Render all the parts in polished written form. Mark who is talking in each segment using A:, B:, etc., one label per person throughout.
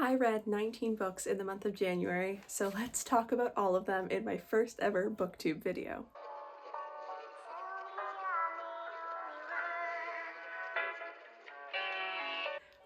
A: I read 19 books in the month of January, so let's talk about all of them in my first ever booktube video.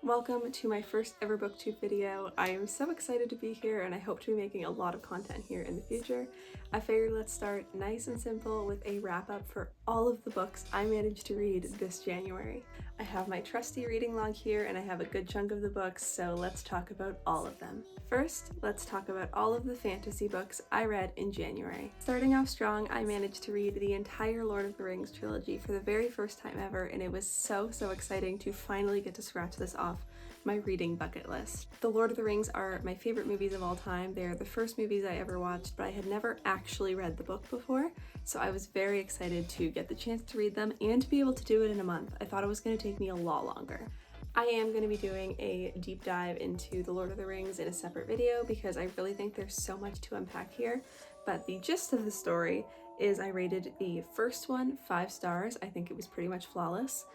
A: Welcome to my first ever booktube video. I am so excited to be here and I hope to be making a lot of content here in the future. I figured let's start nice and simple with a wrap up for all of the books I managed to read this January. I have my trusty reading log here and I have a good chunk of the books, so let's talk about all of them. First, let's talk about all of the fantasy books I read in January. Starting off strong, I managed to read the entire Lord of the Rings trilogy for the very first time ever, and it was so exciting to finally get to scratch this off my reading bucket list. The Lord of the Rings are my favorite movies of all time. They're the first movies I ever watched, but I had never actually read the book before, so I was very excited to get the chance to read them and to be able to do it in a month. I thought it was going to take me a lot longer. I am going to be doing a deep dive into the Lord of the Rings in a separate video because I really think there's so much to unpack here, but the gist of the story is I rated the first one 5 stars. I think it was pretty much flawless.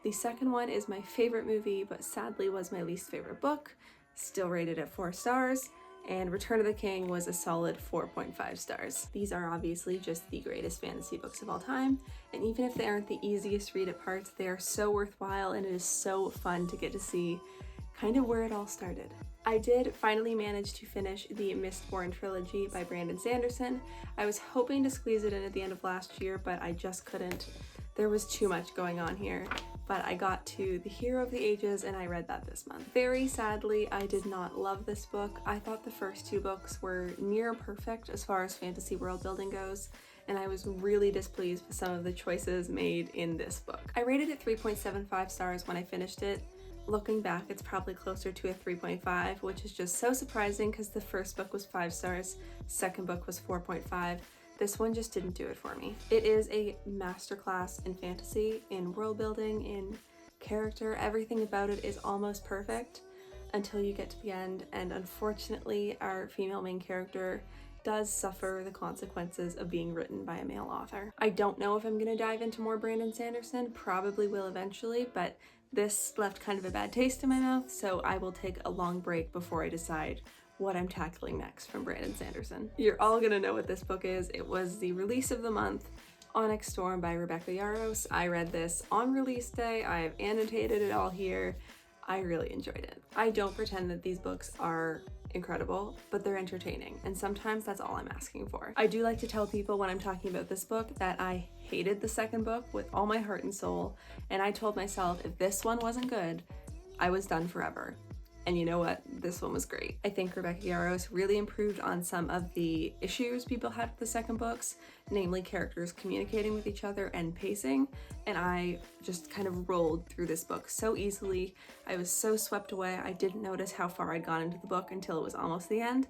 A: The second one is my favorite movie, but sadly was my least favorite book, still rated at 4 stars, and Return of the King was a solid 4.5 stars. These are obviously just the greatest fantasy books of all time, and even if they aren't the easiest read at parts, they are so worthwhile and it is so fun to get to see kind of where it all started. I did finally manage to finish the Mistborn trilogy by Brandon Sanderson. I was hoping to squeeze it in at the end of last year, but I just couldn't. There was too much going on here, but I got to The Hero of the Ages and I read that this month. Very sadly, I did not love this book. I thought the first 2 books were near perfect as far as fantasy world building goes, and I was really displeased with some of the choices made in this book. I rated it 3.75 stars when I finished it. Looking back, it's probably closer to a 3.5, which is just so surprising because the first book was 5 stars, second book was 4.5. This one just didn't do it for me. It is a masterclass in fantasy, in world building, in character. Everything about it is almost perfect until you get to the end, and unfortunately our female main character does suffer the consequences of being written by a male author. I don't know if I'm gonna dive into more Brandon Sanderson, probably will eventually, but this left kind of a bad taste in my mouth, so I will take a long break before I decide what I'm tackling next from Brandon Sanderson. You're all gonna know what this book is. It was the release of the month, Onyx Storm by Rebecca Yarros. I read this on release day. I have annotated it all here. I really enjoyed it. I don't pretend that these books are incredible, but they're entertaining, and sometimes that's all I'm asking for. I do like to tell people when I'm talking about this book that I hated the second book with all my heart and soul, and I told myself if this one wasn't good, I was done forever. And you know what? This one was great. I think Rebecca Yarros really improved on some of the issues people had with the second books, namely characters communicating with each other and pacing, and I just kind of rolled through this book so easily. I was so swept away, I didn't notice how far I'd gone into the book until it was almost the end,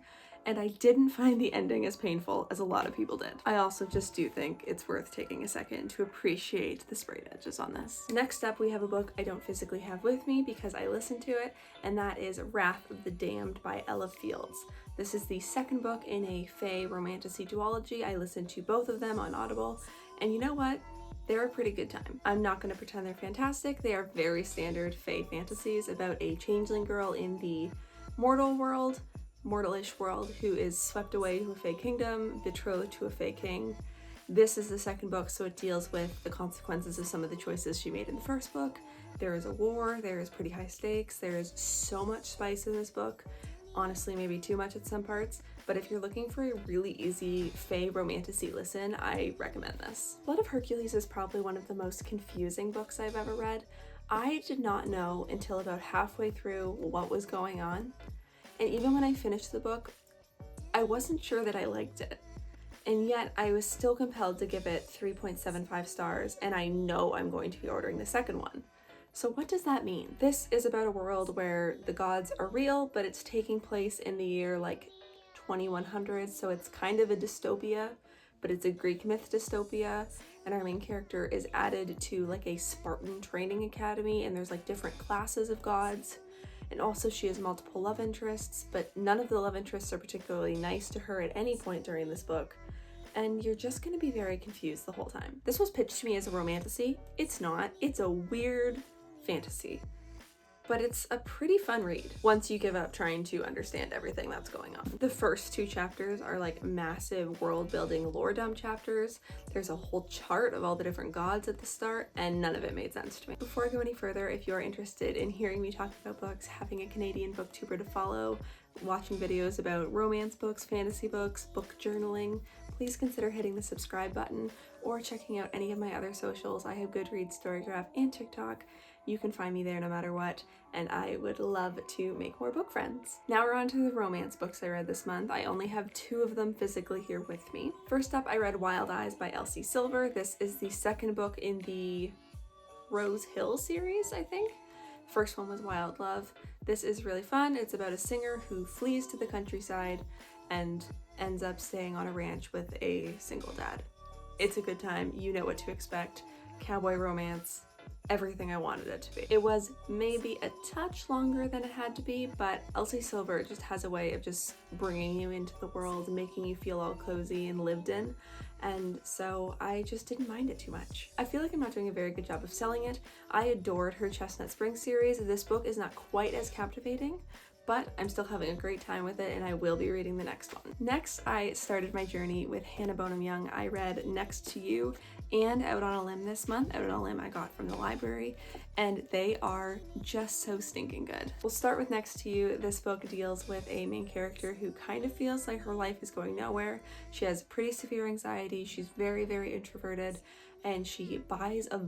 A: and I didn't find the ending as painful as a lot of people did. I also just do think it's worth taking a second to appreciate the sprayed edges on this. Next up, we have a book I don't physically have with me because I listened to it, and that is Wrath of the Damned by Ella Fields. This is the second book in a fae romantasy duology. I listened to both of them on Audible, and you know what? They're a pretty good time. I'm not going to pretend they're fantastic. They are very standard fae fantasies about a changeling girl in the mortalish world who is swept away to a fae kingdom, betrothed to a fae king. This is the second book, so it deals with the consequences of some of the choices she made in the first book. There is a war, there is pretty high stakes, there is so much spice in this book. Honestly, maybe too much at some parts, but if you're looking for a really easy fae romantasy listen, I recommend this. Blood of Hercules is probably one of the most confusing books I've ever read. I did not know until about halfway through what was going on, and even when I finished the book, I wasn't sure that I liked it. And yet I was still compelled to give it 3.75 stars, and I know I'm going to be ordering the second one. So what does that mean? This is about a world where the gods are real, but it's taking place in the year like 2100, so it's kind of a dystopia, but it's a Greek myth dystopia, and our main character is added to like a Spartan training academy, and there's like different classes of gods. And also she has multiple love interests, but none of the love interests are particularly nice to her at any point during this book. And you're just gonna be very confused the whole time. This was pitched to me as a romantasy. It's not. It's a weird fantasy. but it's a pretty fun read once you give up trying to understand everything that's going on. The first 2 chapters are like massive world building lore dump chapters. There's a whole chart of all the different gods at the start, and none of it made sense to me. Before I go any further, if you're interested in hearing me talk about books, having a Canadian booktuber to follow, watching videos about romance books, fantasy books, book journaling, please consider hitting the subscribe button or checking out any of my other socials. I have Goodreads, Storygraph, and TikTok. You can find me there no matter what, and I would love to make more book friends. Now we're on to the romance books I read this month. I only have 2 of them physically here with me. First up, I read Wild Eyes by Elsie Silver. This is the second book in the Rose Hill series, I think. First one was Wild Love. This is really fun. It's about a singer who flees to the countryside and ends up staying on a ranch with a single dad. It's a good time. You know what to expect. Cowboy romance. Everything I wanted it to be. It was maybe a touch longer than it had to be, but Elsie Silver just has a way of just bringing you into the world and making you feel all cozy and lived in, and so I just didn't mind it too much. I feel like I'm not doing a very good job of selling it. I adored her Chestnut Springs series. This book is not quite as captivating, but I'm still having a great time with it, and I will be reading the next one. Next, I started my journey with Hannah Bonham Young. I read Next to You and Out on a Limb this month. Out on a Limb I got from the library, and they are just so stinking good. We'll start with Next to You. This book deals with a main character who kind of feels like her life is going nowhere. She has pretty severe anxiety. She's very, very introverted, and she buys a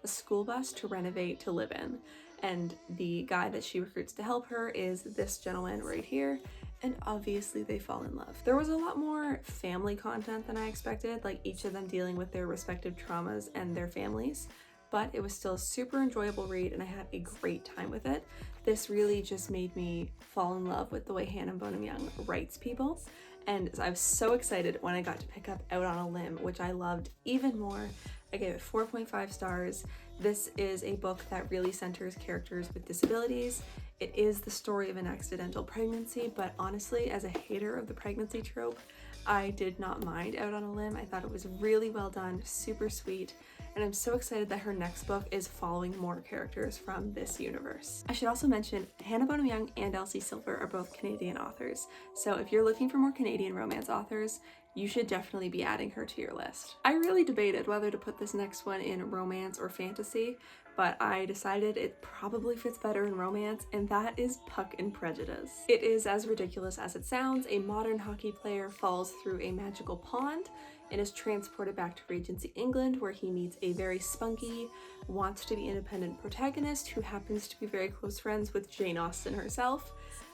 A: school bus to renovate to live in. And the guy that she recruits to help her is this gentleman right here, and obviously they fall in love. There was a lot more family content than I expected, like each of them dealing with their respective traumas and their families, but it was still a super enjoyable read and I had a great time with it. This really just made me fall in love with the way Hannah Bonham Young writes people, and I was so excited when I got to pick up Out on a Limb, which I loved even more. I gave it 4.5 stars. This is a book that really centers characters with disabilities. It is the story of an accidental pregnancy, but honestly, as a hater of the pregnancy trope, I did not mind Out on a Limb. I thought it was really well done, super sweet, and I'm so excited that her next book is following more characters from this universe. I should also mention Hannah Bonham Young and Elsie Silver are both Canadian authors, so if you're looking for more Canadian romance authors, you should definitely be adding her to your list. I really debated whether to put this next one in romance or fantasy, but I decided it probably fits better in romance, and that is Puck and Prejudice. It is as ridiculous as it sounds. A modern hockey player falls through a magical pond and is transported back to Regency England, where he meets a very spunky, wants to be independent protagonist who happens to be very close friends with Jane Austen herself,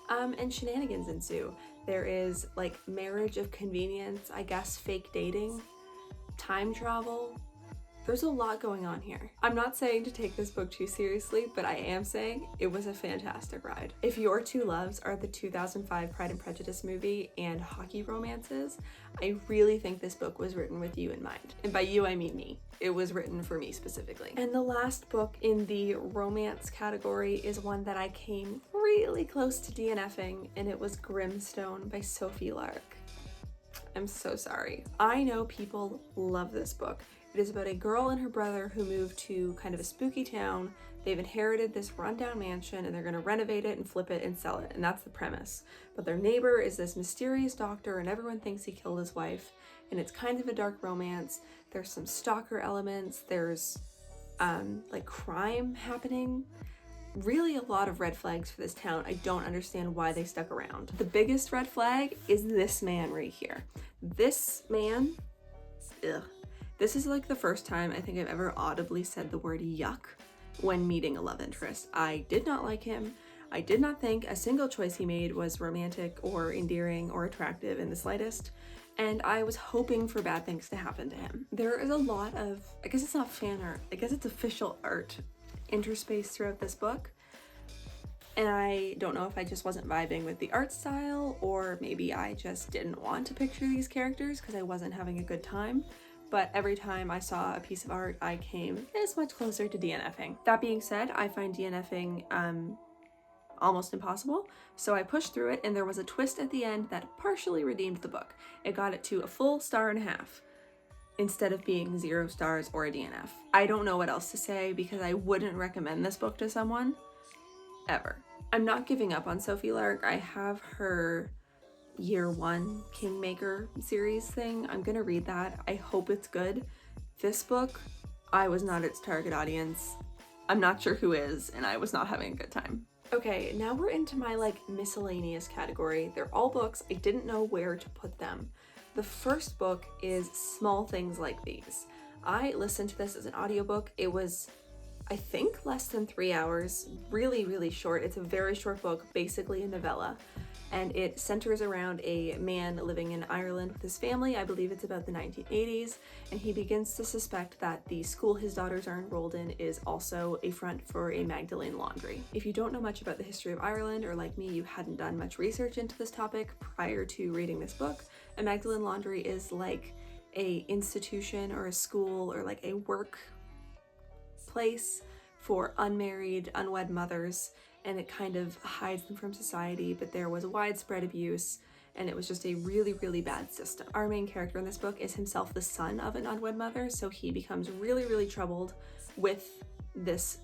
A: and shenanigans ensue. There is like marriage of convenience, I guess fake dating, time travel. There's a lot going on here. I'm not saying to take this book too seriously, but I am saying it was a fantastic ride. If your two loves are the 2005 Pride and Prejudice movie and hockey romances, I really think this book was written with you in mind. And by you, I mean me. It was written for me specifically. And the last book in the romance category is one that I came really close to DNFing, and it was Grimstone by Sophie Lark. I'm so sorry. I know people love this book. It is about a girl and her brother who move to kind of a spooky town. They've inherited this rundown mansion and they're going to renovate it and flip it and sell it, and that's the premise. But their neighbor is this mysterious doctor and everyone thinks he killed his wife, and it's kind of a dark romance. There's some stalker elements, there's like crime happening. Really a lot of red flags for this town. I don't understand why they stuck around. The biggest red flag is this man right here. This man, ugh. This is like the first time I think I've ever audibly said the word yuck when meeting a love interest. I did not like him. I did not think a single choice he made was romantic or endearing or attractive in the slightest, and I was hoping for bad things to happen to him. There is a lot of, I guess it's not fan art, I guess it's official art interspaced throughout this book, and I don't know if I just wasn't vibing with the art style, or maybe I just didn't want to picture these characters because I wasn't having a good time. But every time I saw a piece of art, I came as much closer to DNFing. That being said, I find DNFing almost impossible, so I pushed through it, and there was a twist at the end that partially redeemed the book. It got it to a full 1.5 stars instead of being 0 stars or a DNF. I don't know what else to say because I wouldn't recommend this book to someone, ever. I'm not giving up on Sophie Lark. I have her Year 1 Kingmaker series thing. I'm gonna read that. I hope it's good. This book, I was not its target audience. I'm not sure who is, and I was not having a good time. Okay, now we're into my like miscellaneous category. They're all books. I didn't know where to put them. The first book is Small Things Like These. I listened to this as an audiobook. It was, I think, less than 3 hours, really, really short. It's a very short book, basically a novella. And it centers around a man living in Ireland with his family. I believe it's about the 1980s, and he begins to suspect that the school his daughters are enrolled in is also a front for a Magdalene laundry. If you don't know much about the history of Ireland, or like me, you hadn't done much research into this topic prior to reading this book, a Magdalene laundry is like a institution or a school or like a work place for unmarried, unwed mothers, and it kind of hides them from society, but there was widespread abuse, and it was just a really, really bad system. Our main character in this book is himself the son of an unwed mother, so he becomes really, really troubled with this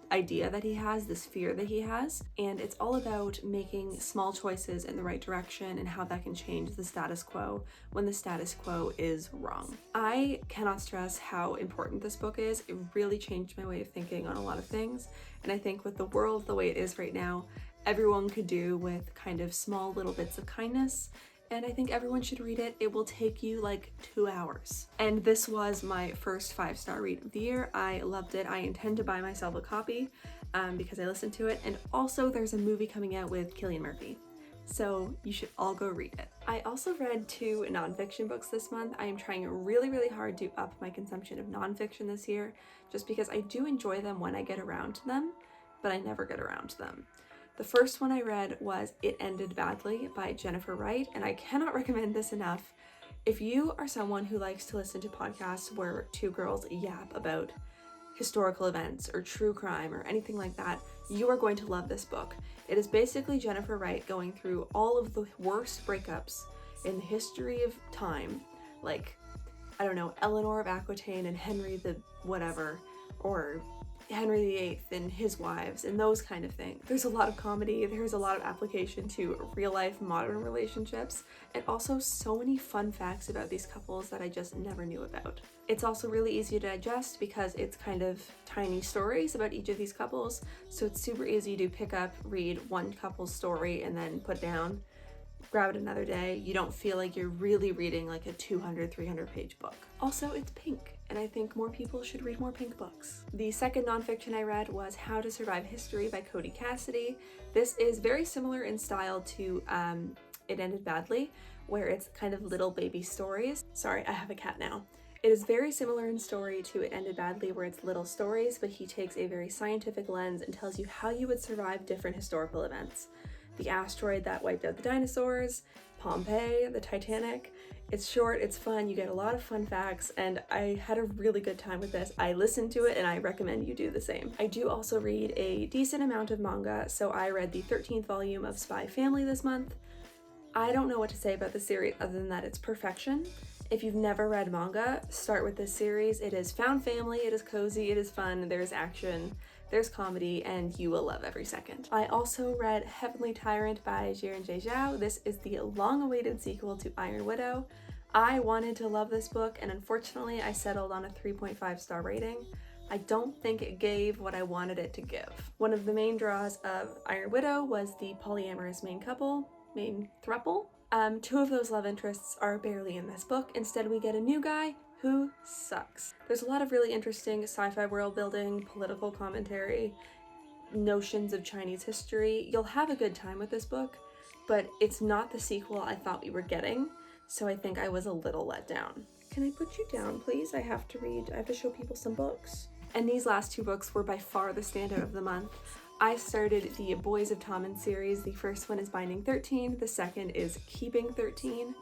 A: idea that he has, this fear that he has, and it's all about making small choices in the right direction and how that can change the status quo when the status quo is wrong. I cannot stress how important this book is. It really changed my way of thinking on a lot of things, and I think with the world the way it is right now, everyone could do with kind of small little bits of kindness, and I think everyone should read it. It will take you like 2 hours. And this was my first 5-star read of the year. I loved it. I intend to buy myself a copy because I listened to it. And also there's a movie coming out with Cillian Murphy, so you should all go read it. I also read 2 nonfiction books this month. I am trying really, really hard to up my consumption of nonfiction this year, just because I do enjoy them when I get around to them, but I never get around to them. The first one I read was It Ended Badly by Jennifer Wright, and I cannot recommend this enough. If you are someone who likes to listen to podcasts where 2 girls yap about historical events or true crime or anything like that, you are going to love this book. It is basically Jennifer Wright going through all of the worst breakups in the history of time, like, I don't know, Eleanor of Aquitaine and Henry the whatever, or Henry VIII and his wives and those kind of things. There's a lot of comedy, there's a lot of application to real life modern relationships, and also so many fun facts about these couples that I just never knew about. It's also really easy to digest because it's kind of tiny stories about each of these couples, so it's super easy to pick up, read one couple's story, and then put down, grab it another day. You don't feel like you're really reading like a 200, 300 page book. Also, it's pink, and I think more people should read more pink books. The second nonfiction I read was How to Survive History by Cody Cassidy. This is very similar in style to It Ended Badly, where it's kind of little baby stories. Sorry, I have a cat now. It is very similar in story to It Ended Badly, where it's little stories, but he takes a very scientific lens and tells you how you would survive different historical events. The asteroid that wiped out the dinosaurs, Pompeii, the Titanic. It's short, it's fun, you get a lot of fun facts, and I had a really good time with this. I listened to it and I recommend you do the same. I do also read a decent amount of manga, so I read the 13th volume of Spy Family this month. I don't know what to say about the series other than that it's perfection. If you've never read manga, start with this series. It is found family, it is cozy, it is fun, there's action, there's comedy, and you will love every second. I also read Heavenly Tyrant by Jiren J. Zhao. This is the long-awaited sequel to Iron Widow. I wanted to love this book, and unfortunately I settled on a 3.5-star rating. I don't think it gave what I wanted it to give. One of the main draws of Iron Widow was the polyamorous main throuple. 2 of those love interests are barely in this book. Instead, we get a new guy who sucks. There's a lot of really interesting sci-fi world building, political commentary, notions of Chinese history. You'll have a good time with this book, but it's not the sequel I thought we were getting, so I think I was a little let down. Can I put you down, please? I have to show people some books. And these last 2 books were by far the standout of the month. I started the Boys of Tommen series. The first one is Binding 13, the second is Keeping 13.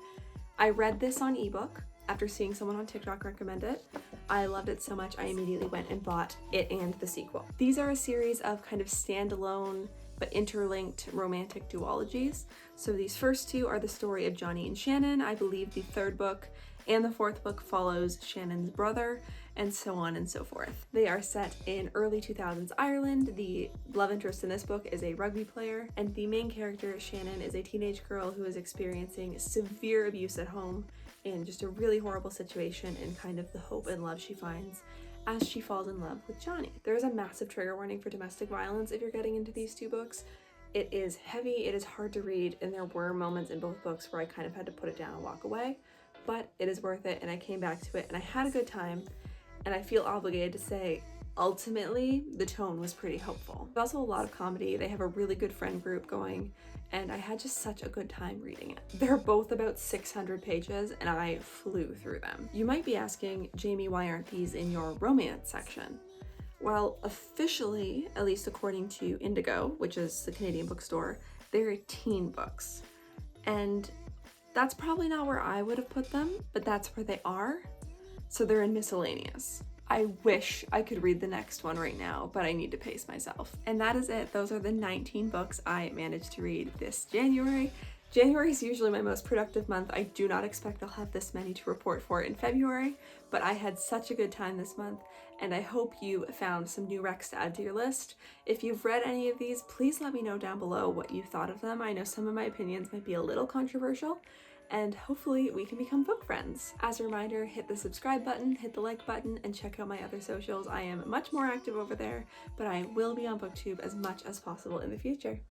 A: I read this on ebook after seeing someone on TikTok recommend it. I loved it so much I immediately went and bought it and the sequel. These are a series of kind of standalone but interlinked romantic duologies. So these first 2 are the story of Johnny and Shannon. I believe the 3rd book and the fourth book follows Shannon's brother, and so on and so forth. They are set in early 2000s Ireland. The love interest in this book is a rugby player, and the main character, Shannon, is a teenage girl who is experiencing severe abuse at home and just a really horrible situation, and kind of the hope and love she finds as she falls in love with Johnny. There is a massive trigger warning for domestic violence if you're getting into these two books. It is heavy, it is hard to read, and there were moments in both books where I kind of had to put it down and walk away, but it is worth it, and I came back to it and I had a good time. And I feel obligated to say, ultimately, the tone was pretty hopeful. There's also a lot of comedy. They have a really good friend group going, and I had just such a good time reading it. They're both about 600 pages, and I flew through them. You might be asking, Jamie, why aren't these in your romance section? Well, officially, at least according to Indigo, which is the Canadian bookstore, they're teen books. And that's probably not where I would have put them, but that's where they are. So they're in miscellaneous. I wish I could read the next one right now, but I need to pace myself. And that is it. Those are the 19 books I managed to read this January. January is usually my most productive month. I do not expect I'll have this many to report for in February, but I had such a good time this month, and I hope you found some new recs to add to your list. If you've read any of these, please let me know down below what you thought of them. I know some of my opinions might be a little controversial, and hopefully we can become book friends. As a reminder, hit the subscribe button, hit the like button, and check out my other socials. I am much more active over there, but I will be on booktube as much as possible in the future.